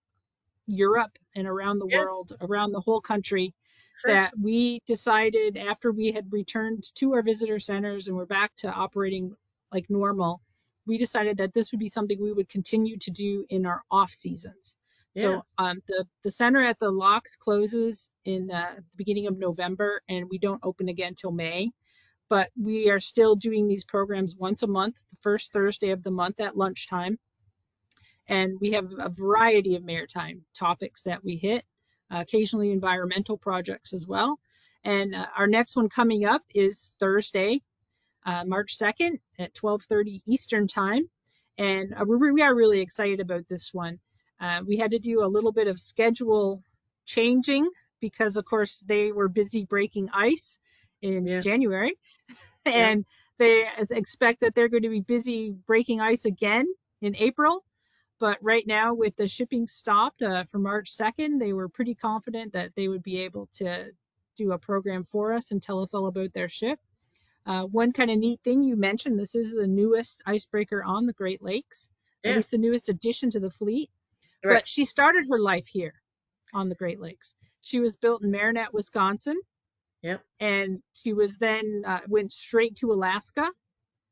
Europe and around the Yeah, world, around the whole country, sure. that we decided, after we had returned to our visitor centers and we're back to operating like normal, we decided that this would be something we would continue to do in our off seasons. Yeah. So the center at the locks closes in the beginning of November, and we don't open again till May. But we are still doing these programs once a month, the first Thursday of the month at lunchtime. And we have a variety of maritime topics that we hit, occasionally environmental projects as well. And our next one coming up is Thursday, March 2nd at 12:30 Eastern Time. And we are really excited about this one. We had to do a little bit of schedule changing because, of course, they were busy breaking ice in Yeah. January. Yeah. And they expect that they're going to be busy breaking ice again in April. But right now, with the shipping stopped for March 2nd, they were pretty confident that they would be able to do a program for us and tell us all about their ship. One kind of neat thing you mentioned, this is the newest icebreaker on the Great Lakes, at Yeah. least the newest addition to the fleet. Right. But she started her life here on the Great Lakes. She was built in Marinette, Wisconsin, Yep. and she was then went straight to Alaska,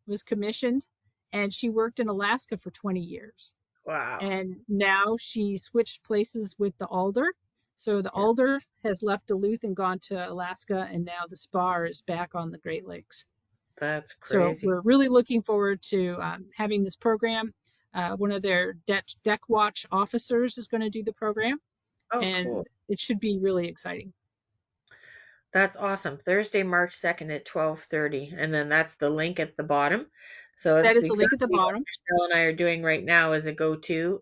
was commissioned, and she worked in Alaska for 20 years. Wow. And now she switched places with the Alder. So the Yeah. Alder has left Duluth and gone to Alaska, and now the Spar is back on the Great Lakes. That's So crazy. we're really looking forward to having this program. One of their deck watch officers is going to do the program, Oh, and cool. it should be really exciting. That's awesome. Thursday, March 2nd at 12:30. And then that's the link at the bottom. So That it's is the link at the exactly what bottom. Michelle and I are doing right now as a go-to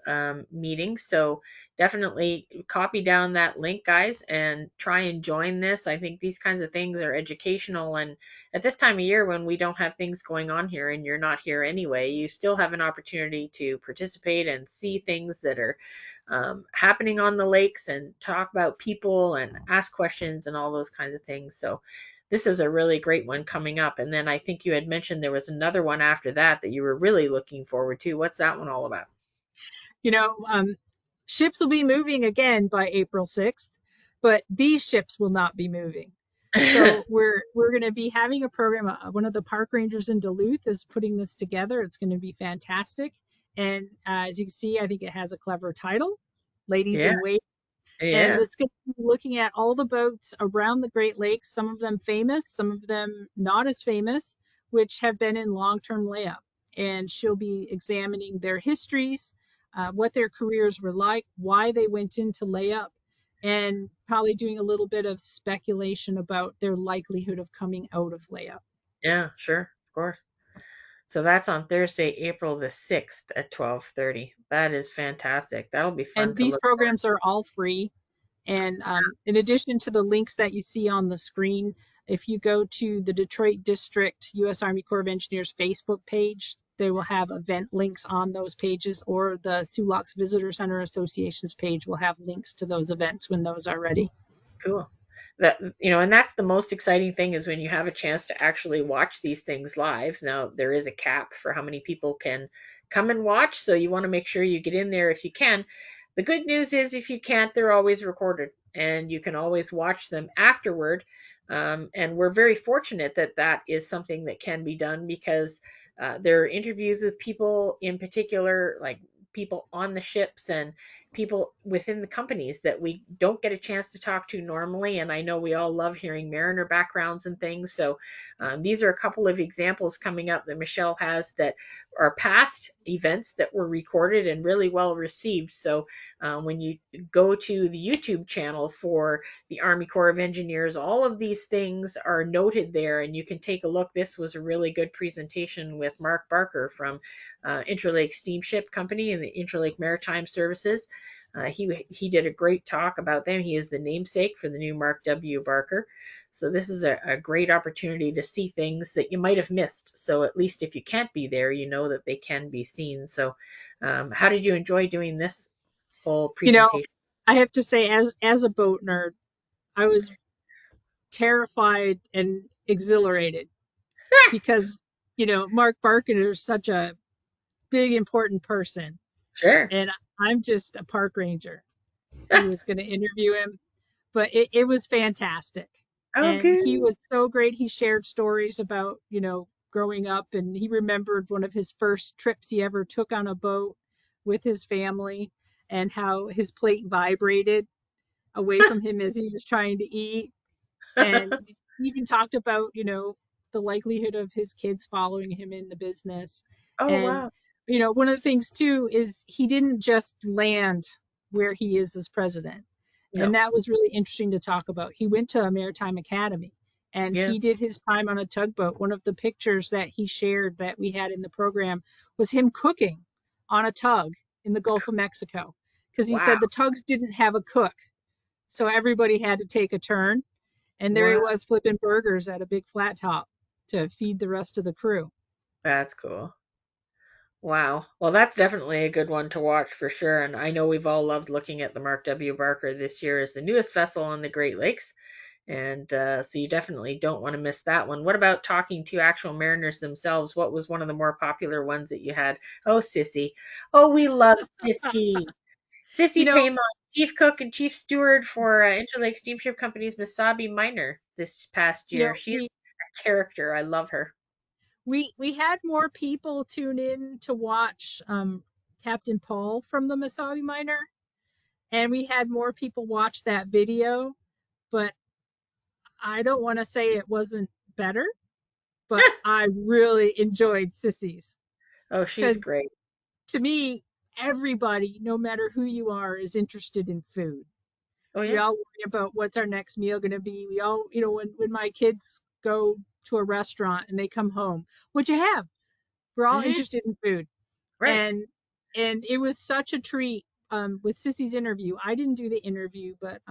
meeting. So definitely copy down that link, guys, and try and join this. I think these kinds of things are educational. And at this time of year when we don't have things going on here and you're not here anyway, you still have an opportunity to participate and see things that are happening on the lakes and talk about people and ask questions and all those kinds of things. So this is a really great one coming up. And then I think you had mentioned there was another one after that that you were really looking forward to. What's that one all about? You know, ships will be moving again by April 6th, but these ships will not be moving. So we're going to be having a program. One of the park rangers in Duluth is putting this together. It's going to be fantastic. And as you can see, I think it has a clever title, Ladies Yeah, in Waiting. And yeah, it's going to be looking at all the boats around the Great Lakes, some of them famous, some of them not as famous, which have been in long-term layup. And she'll be examining their histories, what their careers were like, why they went into layup, and probably doing a little bit of speculation about their likelihood of coming out of layup. yeah, sure, of course. So that's on Thursday, April the 6th at 12:30. That is fantastic. That'll be fun And to these look forward programs are all free. And in addition to the links that you see on the screen, if you go to the Detroit District U.S. Army Corps of Engineers Facebook page, they will have event links on those pages, or the Sault Locks Visitor Center Association's page will have links to those events when those are ready. to. Cool. That, and that's the most exciting thing is when you have a chance to actually watch these things live. Now there is a cap for how many people can come and watch, so you want to make sure you get in there if you can. The good news is if you can't, they're always recorded and you can always watch them afterward. And we're very fortunate that that is something that can be done because there are interviews with people in particular, like people on the ships and people within the companies that we don't get a chance to talk to normally. And I know we all love hearing mariner backgrounds and things. So these are a couple of examples coming up that Michelle has that are past events that were recorded and really well received. So when you go to the YouTube channel for the Army Corps of Engineers, all of these things are noted there and you can take a look. This was a really good presentation with Mark Barker from Interlake Steamship Company and the Interlake Maritime Services. He did a great talk about them. He is the namesake for the new Mark W. Barker. So this is a great opportunity to see things that you might have missed. So at least if you can't be there, you know that they can be seen. So how did you enjoy doing this whole You know, presentation? I have to say, as a boat nerd, I was terrified and exhilarated because, Mark Barker is such a big, important person. Sure. And I'm just a park ranger who was going to interview him. But it was fantastic. Oh, And good. he was so great. He shared stories about, growing up, and he remembered one of his first trips he ever took on a boat with his family and how his plate vibrated away from him as he was trying to eat. And he even talked about, the likelihood of his kids following him in the business. Oh, And, wow. one of the things too is he didn't just land where he is as president. And No. that was really interesting to talk about. He went to a maritime academy and Yeah. he did his time on a tugboat. One of the pictures that he shared that we had in the program was him cooking on a tug in the Gulf of Mexico, because he Wow. said the tugs didn't have a cook. So everybody had to take a turn. And there he Wow. was flipping burgers at a big flat top to feed the rest of the crew. That's cool. Wow. Well, that's definitely a good one to watch for sure. And I know we've all loved looking at the Mark W. Barker this year as the newest vessel on the Great Lakes. And so you definitely don't want to miss that one. What about talking to actual mariners themselves? What was one of the more popular ones that you had? Oh, Sissy. Oh, we love Sissy. You Sissy know, Paymon, Chief Cook and Chief Steward for Interlake Steamship Company's Misabi Minor this past you year. know, She's we a character. I love her. we had more people tune in to watch Captain Paul from the Masabi Miner, and we had more people watch that video. But I don't want to say it wasn't better, but I really enjoyed Sissy's, Oh, she's because great. to me, everybody, no matter who you are, is interested in food. Oh, We yeah. all worry about what's our next meal going to be. We all, when my kids go to a restaurant and they come home, what you have? We're all Hmm. interested in food. Right. and and it was such a treat with Sissy's interview. I didn't do the interview, but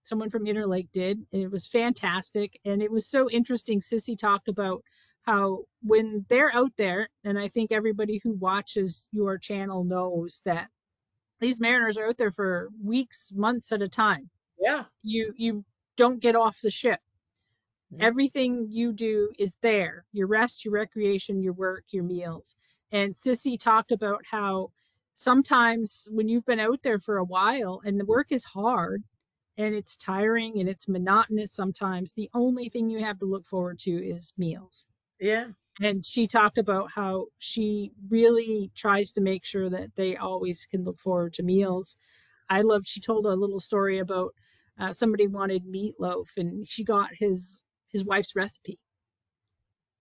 someone from Interlake did, and it was fantastic. And it was so interesting. Sissy talked about how when they're out there, and I think everybody who watches your channel knows that these mariners are out there for weeks, months at a time. Yeah. You don't get off the ship. Mhm. Everything you do is there: your rest, your recreation, your work, your meals. And Sissy talked about how sometimes when you've been out there for a while and the work is hard and it's tiring and it's monotonous, sometimes the only thing you have to look forward to is meals. Yeah. And she talked about how she really tries to make sure that they always can look forward to meals. She told a little story about somebody wanted meatloaf, and she got his wife's recipe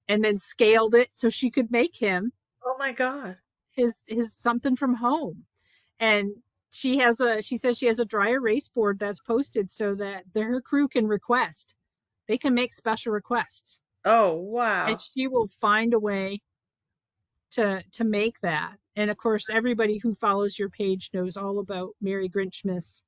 and then scaled it so she could make him Oh my God. his something from home. And she says she has a dry erase board that's posted so that her crew can request. They can make special requests, Oh, and wow. she will find a way to make that. And of course, everybody who follows your page knows all about Mary Grinchmas,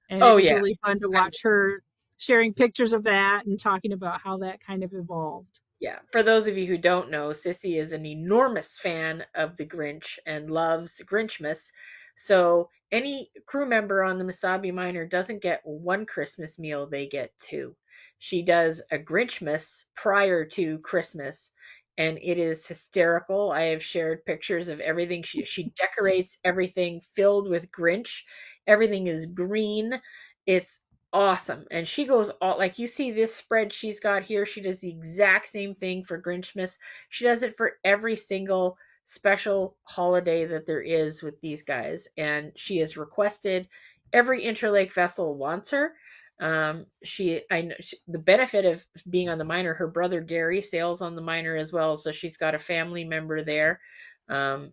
and it Oh, was yeah. really fun to watch her sharing pictures of that and talking about how that kind of evolved. Yeah, for those of you who don't know, Sissy is an enormous fan of the Grinch and loves Grinchmas. So any crew member on the Masabi Minor doesn't get one Christmas meal, they get two. She does a Grinchmas prior to Christmas, and it is hysterical. I have shared pictures of everything. She decorates everything filled with Grinch. Everything is green. It's awesome. And she goes all like you see this spread she's got here. She does the exact same thing for Grinchmas. She does it for every single special holiday that there is with these guys. And she has requested every Interlake vessel wants her. The benefit of being on the minor, her brother Gary sails on the minor as well, so she's got a family member there. And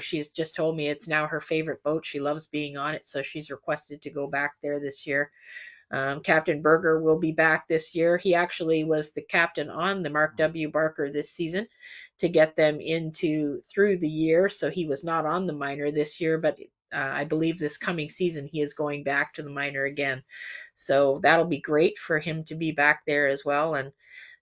she's just told me it's now her favorite boat. She loves being on it, so she's requested to go back there this year. Captain Berger will be back this year. He actually was the captain on the Mark W. Barker this season to get them into through the year. So he was not on the minor this year, but I believe this coming season he is going back to the minor again. So that'll be great for him to be back there as well. And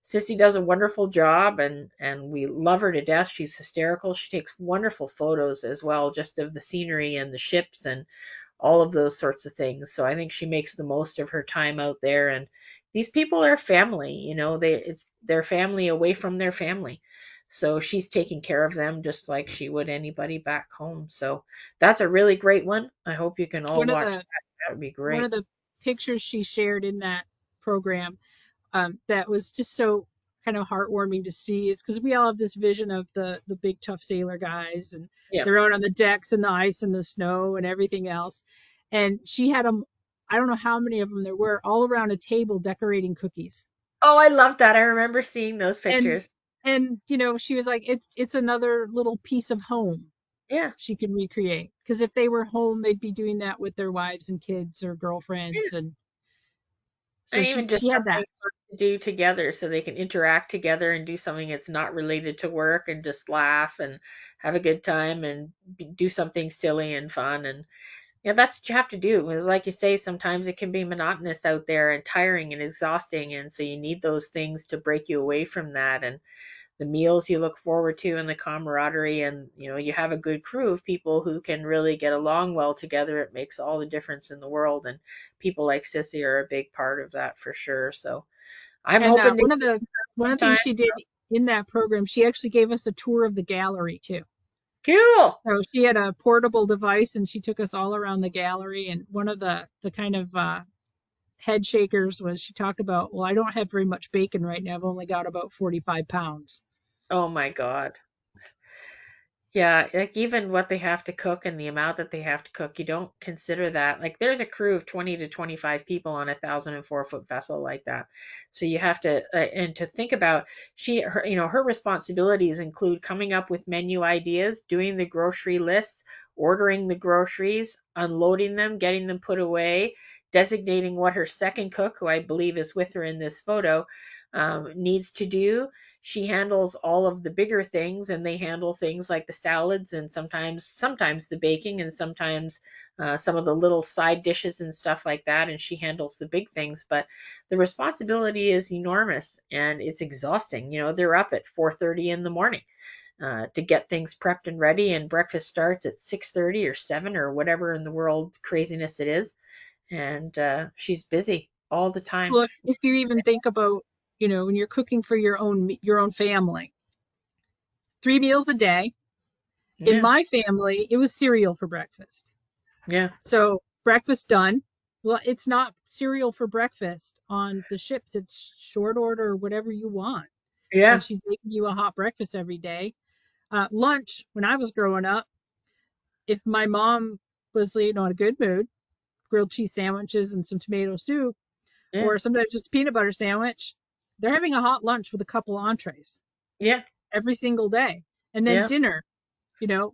Sissy does a wonderful job, and we love her to death. She's hysterical. She takes wonderful photos as well, just of the scenery and the ships and all of those sorts of things. So I think she makes the most of her time out there. And these people are family, it's their family away from their family. So she's taking care of them just like she would anybody back home. So that's a really great one. I hope you can all One of watch the that. That would be one great. of the pictures she shared in that program, that was just so kind of heartwarming to see, is because we all have this vision of the big tough sailor guys, and Yeah. they're out on the decks and the ice and the snow and everything else. And she had them, I don't know how many of them there were, all around a table decorating cookies. Oh, I love that. I remember seeing those And pictures. she was like, it's another little piece of home Yeah. she can recreate, because if they were home, they'd be doing that with their wives and kids or girlfriends. And so And she even just she had something that. fun to do together so they can interact together and do something that's not related to work and just laugh and have a good time and do something silly and fun. And that's what you have to do. Because like you say, sometimes it can be monotonous out there and tiring and exhausting. And so you need those things to break you away from that. And the meals you look forward to and the camaraderie, and you have a good crew of people who can really get along well together. It makes all the difference in the world, and people like Sissy are a big part of that for sure. So I'm And hoping to one of the sometime. things she did in that program, she actually gave us a tour of the gallery too. Cool. So she had a portable device and she took us all around the gallery. And one of the kind of head shakers was, she talked about, well, I don't have very much bacon right now. I've only got about 45 pounds. Oh my God. Yeah, like even what they have to cook and the amount that they have to cook, you don't consider that. Like there's a crew of 20 to 25 people on a 1,004-foot vessel like that. So you have to, and to think about, her responsibilities include coming up with menu ideas, doing the grocery lists, ordering the groceries, unloading them, getting them put away, designating what her second cook, who I believe is with her in this photo, needs to do. She handles all of the bigger things, and they handle things like the salads and sometimes the baking, and sometimes some of the little side dishes and stuff like that. And she handles the big things, but the responsibility is enormous and it's exhausting. They're up at 4:30 in the morning to get things prepped and ready, and breakfast starts at 6:30 or 7 or whatever in the world craziness it is. And she's busy all the time. Well, if you even think about, when you're cooking for your own family, 3 meals a day. In Yeah. my family, it was cereal for breakfast. Yeah. So breakfast done. Well, it's not cereal for breakfast on the ships. It's short order, whatever you want. And Yeah. she's making you a hot breakfast every day. Lunch, when I was growing up, if my mom was, in a good mood, grilled cheese sandwiches and some tomato soup, Yeah. or sometimes just a peanut butter sandwich, they're having a hot lunch with a couple entrees Yeah. every single day. And then Yeah. dinner,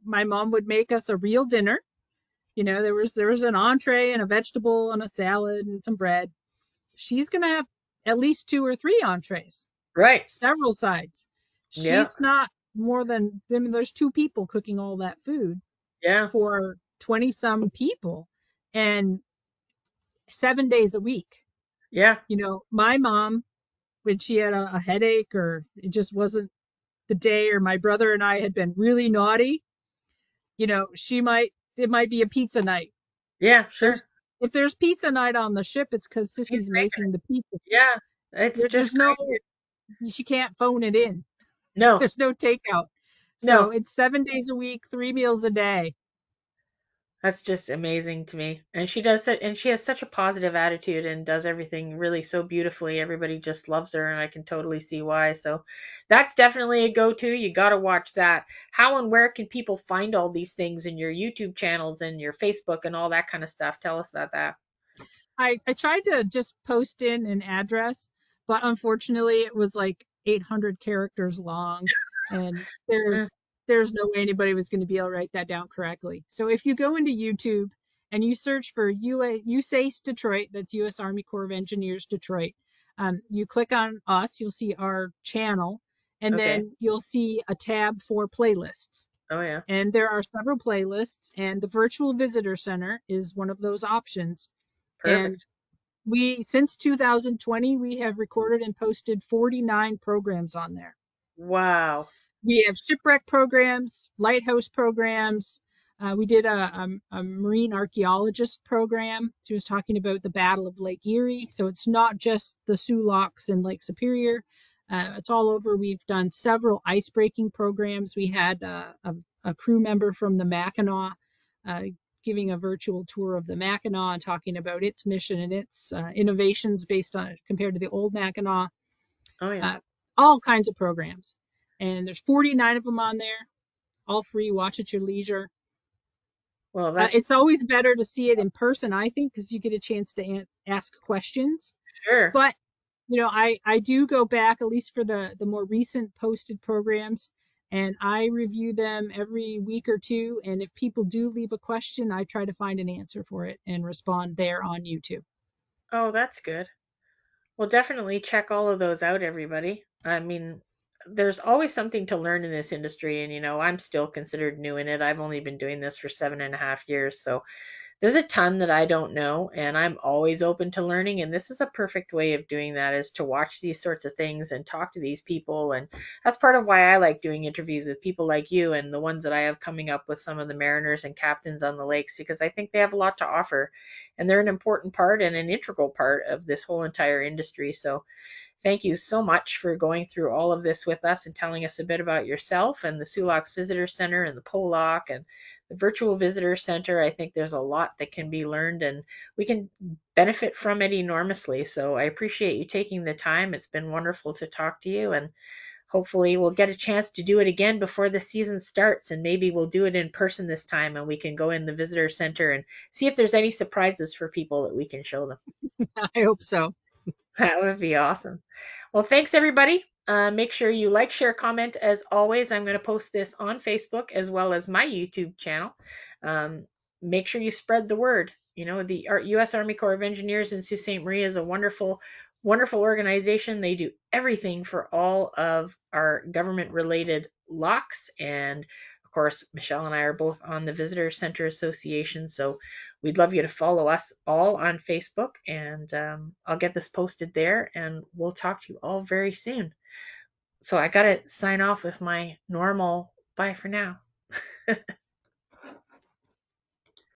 my mom would make us a real dinner. There was an entree and a vegetable and a salad and some bread. She's going to have at least 2 or 3 entrees, Right. several sides. Yeah. She's not more than, I mean, there's 2 people cooking all that food Yeah. for 20 some people, and 7 days a week. Yeah. My mom, when she had a headache, or it just wasn't the day, or my brother and I had been really naughty, it might be a pizza night. Yeah. There's Sure. If there's pizza night on the ship, it's because She's Sissy's making making the pizza. it. Yeah. It's There's just no, crazy. she can't phone it in. No. There's no takeout. So No. it's 7 days a week, 3 meals a day. That's just amazing to me. And she does it, and she has such a positive attitude and does everything really so beautifully. Everybody just loves her, and I can totally see why. So that's definitely a go-to. You got to watch that. How and where can people find all these things in your YouTube channels and your Facebook and all that kind of stuff? Tell us about that. I tried to just post in an address, but unfortunately it was like 800 characters long, and Uh, there's no way anybody was going to be able to write that down correctly. So if you go into YouTube and you search for USACE Detroit, that's U.S. Army Corps of Engineers Detroit, you click on us, you'll see our channel, and okay. then you'll see a tab for playlists. Oh, yeah. And there are several playlists, and the Virtual Visitor Center is one of those options. And Perfect. since 2020, we have recorded and posted 49 programs on there. Wow. We have shipwreck programs, lighthouse programs. We did a marine archaeologist program. She was talking about the Battle of Lake Erie. So it's not just the Sault Locks and Lake Superior. It's all over. We've done several ice breaking programs. We had a crew member from the Mackinac giving a virtual tour of the Mackinac and talking about its mission and its innovations based on compared to the old Mackinac. Oh, yeah. All kinds of programs. And there's 49 of them on there, all free. Watch at your leisure. Well, that's It's always better to see it in person, I think, because you get a chance to ask questions. sure. But I do go back, at least for the more recent posted programs, and I review them every week or two. And if people do leave a question, I try to find an answer for it and respond there on YouTube. Oh, that's good. Well, definitely check all of those out, everybody. I mean, there's always something to learn in this industry, and I'm still considered new in it. I've only been doing this for 7.5 years, so there's a ton that I don't know, and I'm always open to learning. And this is a perfect way of doing that, is to watch these sorts of things and talk to these people. And that's part of why I like doing interviews with people like you and the ones that I have coming up with some of the mariners and captains on the lakes, because I think they have a lot to offer, and they're an important part and an integral part of this whole entire industry. So thank you so much for going through all of this with us and telling us a bit about yourself and the Sault Locks Visitor Center and the Poe Lock and the Virtual Visitor Center. I think there's a lot that can be learned, and we can benefit from it enormously. So I appreciate you taking the time. It's been wonderful to talk to you, and hopefully we'll get a chance to do it again before the season starts, and maybe we'll do it in person this time, and we can go in the visitor center and see if there's any surprises for people that we can show them. I hope so. That would be awesome. Well, thanks everybody. Make sure you like, share, comment. As always, I'm going to post this on Facebook as well as my YouTube channel. Make sure you spread the word. The U.S. Army Corps of Engineers in Sault Ste. Marie is a wonderful, wonderful organization. They do everything for all of our government-related locks. And of course, Michelle and I are both on the Visitor Center Association. So we'd love you to follow us all on Facebook, and I'll get this posted there, and we'll talk to you all very soon. So I got to sign off with my normal bye for now.